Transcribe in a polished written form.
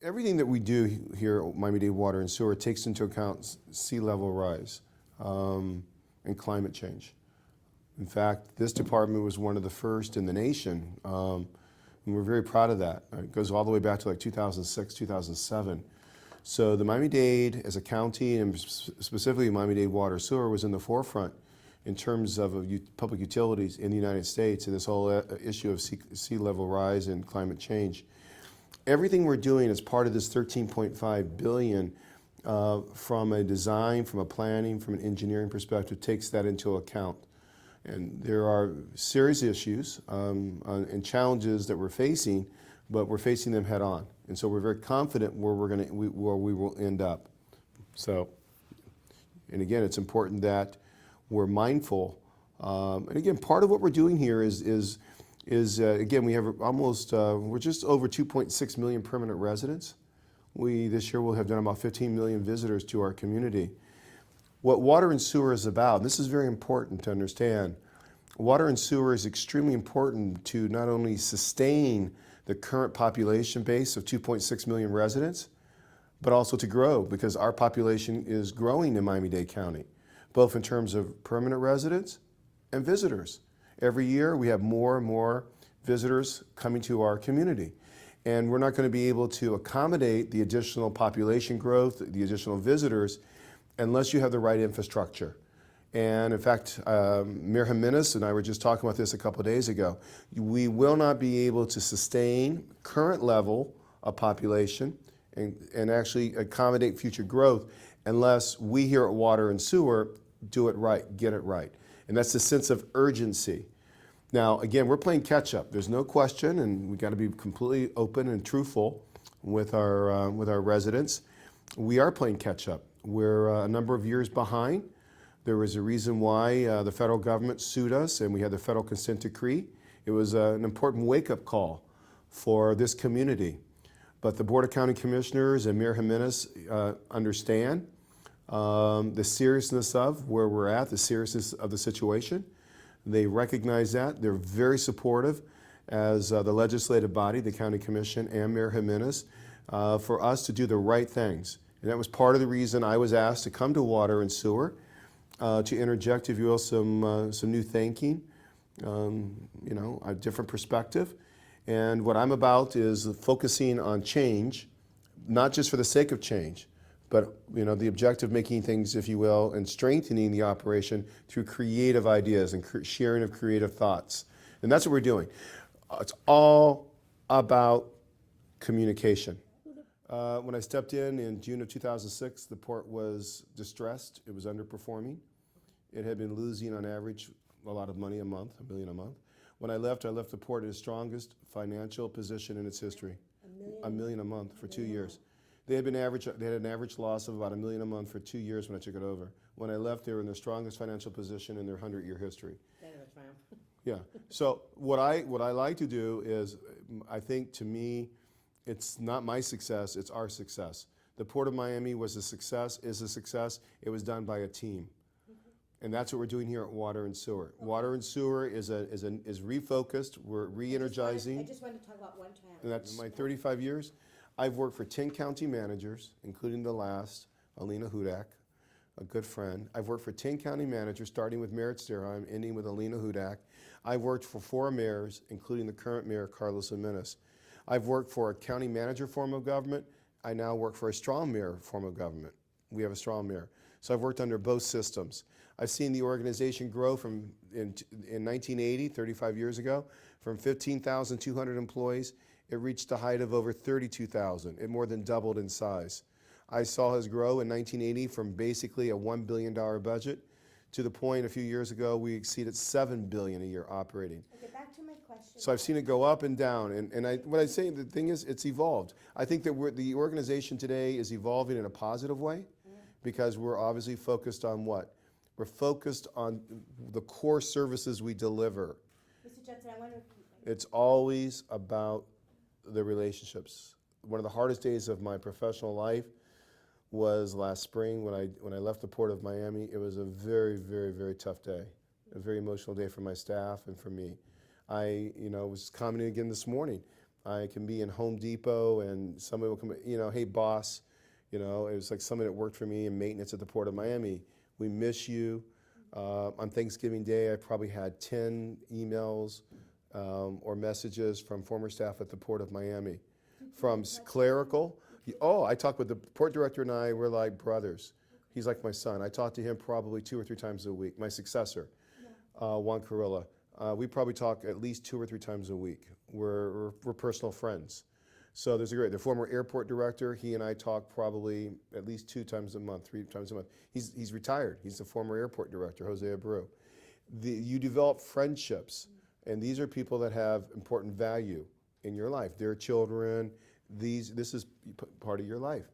everything that we do here at Miami-Dade Water and Sewer takes into account sea level rise and climate change. In fact, this department was one of the first in the nation, and we're very proud of that. It goes all the way back to like 2006, 2007. So the Miami-Dade as a county, and specifically Miami-Dade Water Sewer, was in the forefront in terms of public utilities in the United States and this whole issue of sea level rise and climate change. Everything we're doing as part of this $13.5 billion from a design, from a planning, from an engineering perspective takes that into account. And there are serious issues and challenges that we're facing, but we're facing them head on. And so we're very confident where we will end up. So, and again, it's important that we're mindful. And again, part of what we're doing here is again, we have almost, we're just over 2.6 million permanent residents. This year will have done about 15 million visitors to our community. What water and sewer is about, and this is very important to understand, water and sewer is extremely important to not only sustain the current population base of 2.6 million residents, but also to grow, because our population is growing in Miami-Dade County, both in terms of permanent residents and visitors. Every year we have more and more visitors coming to our community. And we're not going to be able to accommodate the additional population growth, the additional visitors, unless you have the right infrastructure. And in fact, Mayor Jimenez and I were just talking about this a couple of days ago. We will not be able to sustain current level of population and actually accommodate future growth unless we here at Water and Sewer do it right, get it right. And that's the sense of urgency. Now, again, we're playing catch up. There's no question, and we got to be completely open and truthful with our residents. We are playing catch up. We're a number of years behind. There was a reason why the federal government sued us, and we had the federal consent decree. It was an important wake-up call for this community. But the Board of County Commissioners and Mayor Jimenez understand the seriousness of where we're at, the seriousness of the situation. They recognize that. They're very supportive as the legislative body, the County Commission and Mayor Jimenez, for us to do the right things. And that was part of the reason I was asked to come to Water and Sewer, to interject, if you will, some new thinking, a different perspective. And what I'm about is focusing on change, not just for the sake of change, but the objective of making things, if you will, and strengthening the operation through creative ideas and sharing of creative thoughts. And that's what we're doing. It's all about communication. When I stepped in June of 2006, the port was distressed. It was underperforming. It had been losing on average a lot of money a month, $1 million a month. When I left the port in its strongest financial position in its history. $1 million a month for 2 years. They had an average loss of about $1 million a month for 2 years when I took it over. When I left, they were in their strongest financial position in their 100-year history. Yeah. So what I like to do is, I think to me, it's not my success, it's our success. The Port of Miami was a success, is a success. It was done by a team. And that's what we're doing here at Water and Sewer. Okay. Water and Sewer is refocused. We're re-energizing. I just wanted to talk about one time. And that's my 35 years. I've worked for 10 county managers, including the last, Alina Hudak, a good friend. I've worked for 10 county managers, starting with Merritt Sterheim, ending with Alina Hudak. I've worked for 4 mayors, including the current mayor, Carlos Jimenez. I've worked for a county manager form of government. I now work for a strong mayor form of government. We have a strong mayor. So I've worked under both systems. I've seen the organization grow from, in 1980, 35 years ago, from 15,200 employees. It reached a height of over 32,000. It more than doubled in size. I saw us grow in 1980 from basically a $1 billion budget to the point a few years ago we exceeded $7 billion a year operating. Okay, back to my question. So I've seen it go up and down, and what I say, the thing is, it's evolved. I think that the organization today is evolving in a positive way, because we're obviously focused on what? We're focused on the core services we deliver. Mr. Judson, I want to repeat. It's always about the relationships. One of the hardest days of my professional life was last spring when I left the Port of Miami. It was a very, very, very tough day, a very emotional day for my staff and for me. I was commenting again this morning. I can be in Home Depot and somebody will come, hey boss, it was like somebody that worked for me in maintenance at the Port of Miami. We miss you. On Thanksgiving Day, I probably had 10 emails or messages from former staff at the Port of Miami. From clerical. Oh, I talked with the port director and I, we're like brothers. He's like my son. I talk to him probably 2 or 3 times a week. My successor, Juan Carilla. We probably talk at least 2 or 3 times a week. We're personal friends. So the former airport director, he and I talk probably at least 2 times a month, 3 times a month. He's retired. He's the former airport director, Jose Abreu. You develop friendships, and these are people that have important value in your life. Their children, this is part of your life.